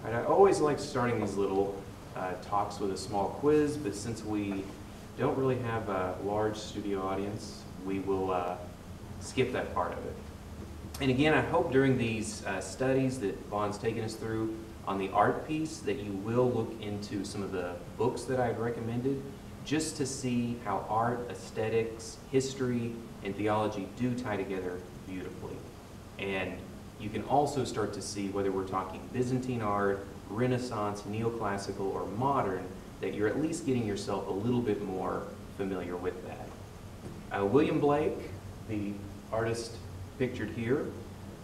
All right, I always like starting these little talks with a small quiz, but since we don't really have a large studio audience, we will skip that part of it. And again, I hope during these studies that Vaughn's taken us through on the art piece that you will look into some of the books that I've recommended just to see how art, aesthetics, history, and theology do tie together beautifully. And you can also start to see whether we're talking Byzantine art, Renaissance, neoclassical, or modern, that you're at least getting yourself a little bit more familiar with that. William Blake, the artist pictured here,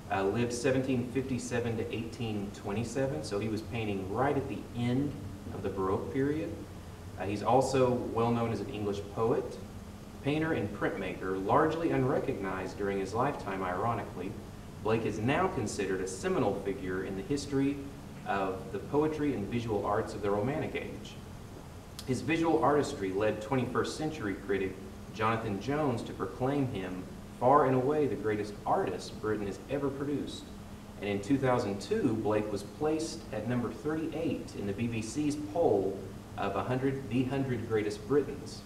lived 1757 to 1827, so he was painting right at the end of the Baroque period. He's also well known as an English poet, painter, and printmaker, largely unrecognized during his lifetime, ironically. Blake is now considered a seminal figure in the history of the poetry and visual arts of the Romantic age. His visual artistry led 21st century critic Jonathan Jones to proclaim him far and away the greatest artist Britain has ever produced. And in 2002, Blake was placed at number 38 in the BBC's poll of the 100 greatest Britons.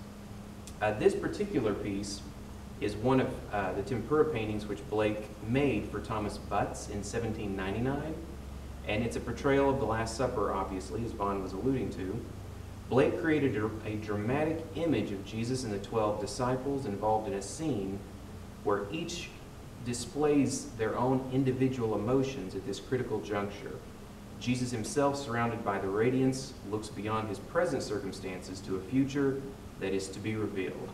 This particular piece is one of the tempera paintings which Blake made for Thomas Butts in 1799. And it's a portrayal of the Last Supper, obviously, as Vaughn was alluding to. Blake created a dramatic image of Jesus and the 12 disciples involved in a scene where each displays their own individual emotions at this critical juncture. Jesus himself, surrounded by the radiance, looks beyond his present circumstances to a future that is to be revealed.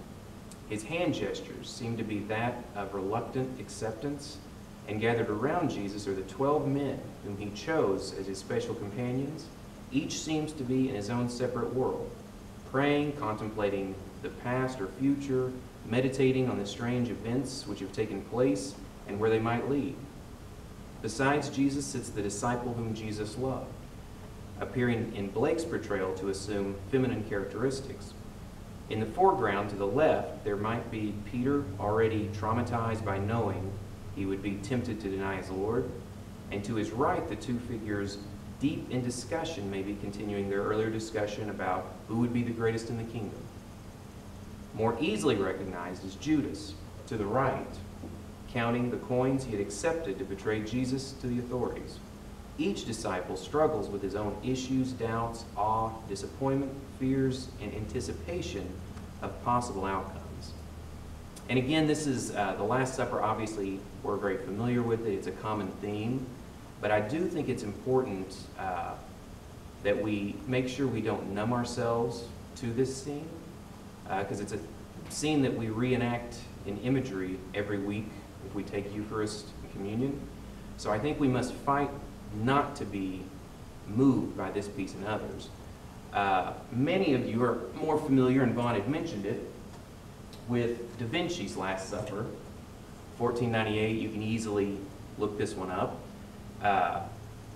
His hand gestures seem to be that of reluctant acceptance, and gathered around Jesus are the 12 men whom he chose as his special companions. Each seems to be in his own separate world, praying, contemplating the past or future, meditating on the strange events which have taken place and where they might lead. Besides Jesus sits the disciple whom Jesus loved, appearing in Blake's portrayal to assume feminine characteristics. In the foreground to the left, there might be Peter, already traumatized by knowing he would be tempted to deny his Lord, and to his right, the two figures deep in discussion, maybe continuing their earlier discussion about who would be the greatest in the kingdom. More easily recognized is Judas, to the right, counting the coins he had accepted to betray Jesus to the authorities. Each disciple struggles with his own issues, doubts, awe, disappointment, fears, and anticipation of possible outcomes. And again, this is the Last Supper. Obviously, we're very familiar with it. It's a common theme. But I do think it's important that we make sure we don't numb ourselves to this scene, because it's a scene that we reenact in imagery every week if we take Eucharist and communion. So I think we must fight not to be moved by this piece and others. Many of you are more familiar, and Vaughn had mentioned it, with Da Vinci's Last Supper, 1498. You can easily look this one up.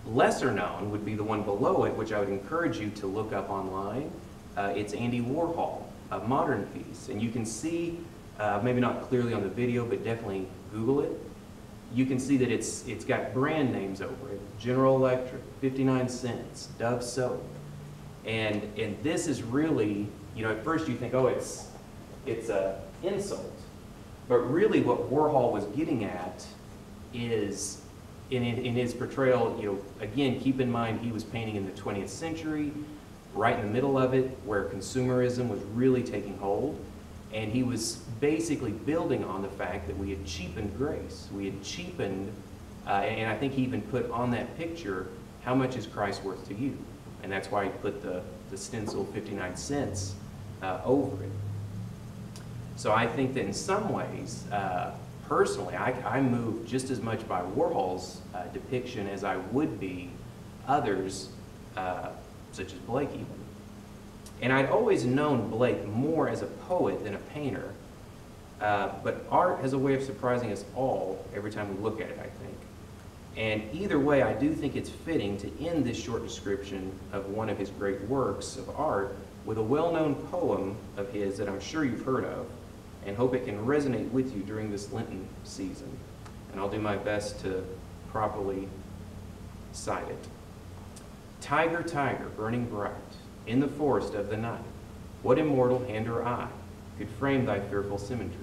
Lesser known would be the one below it, which I would encourage you to look up online. It's Andy Warhol, a modern piece. And you can see, maybe not clearly on the video, but definitely Google it. You can see that it's got brand names over it. General Electric, 59 cents, Dove soap. And this is really, you know, at first you think, oh, it's an insult. But really what Warhol was getting at is, in his portrayal, you know, again, keep in mind he was painting in the 20th century, right in the middle of it, where consumerism was really taking hold. And he was basically building on the fact that we had cheapened grace. We had cheapened, and I think he even put on that picture, how much is Christ worth to you? And that's why he put the stencil 59 cents over it. So I think that in some ways, personally, I'm moved just as much by Warhol's depiction as I would be others, such as Blake even. And I'd always known Blake more as a poet than a painter, but art has a way of surprising us all every time we look at it, I think. And either way, I do think it's fitting to end this short description of one of his great works of art with a well-known poem of his that I'm sure you've heard of, and hope it can resonate with you during this Lenten season. And I'll do my best to properly cite it. Tiger, tiger, burning bright, in the forest of the night, what immortal hand or eye could frame thy fearful symmetry?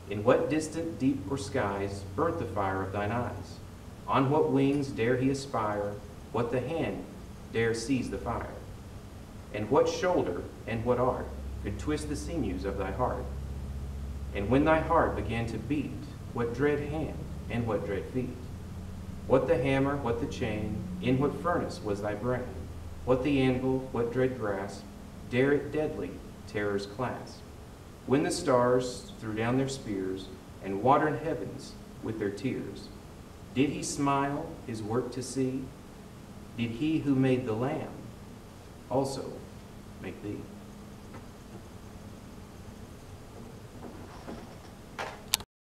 In what distant deep or skies burnt the fire of thine eyes? On what wings dare he aspire? What the hand dare seize the fire? And what shoulder and what art could twist the sinews of thy heart? And when thy heart began to beat, what dread hand and what dread feet? What the hammer, what the chain, in what furnace was thy brain? What the anvil, what dread grasp, dare it deadly terrors clasp? When the stars threw down their spears and watered heavens with their tears, did he smile his work to see? Did he who made the Lamb also make thee?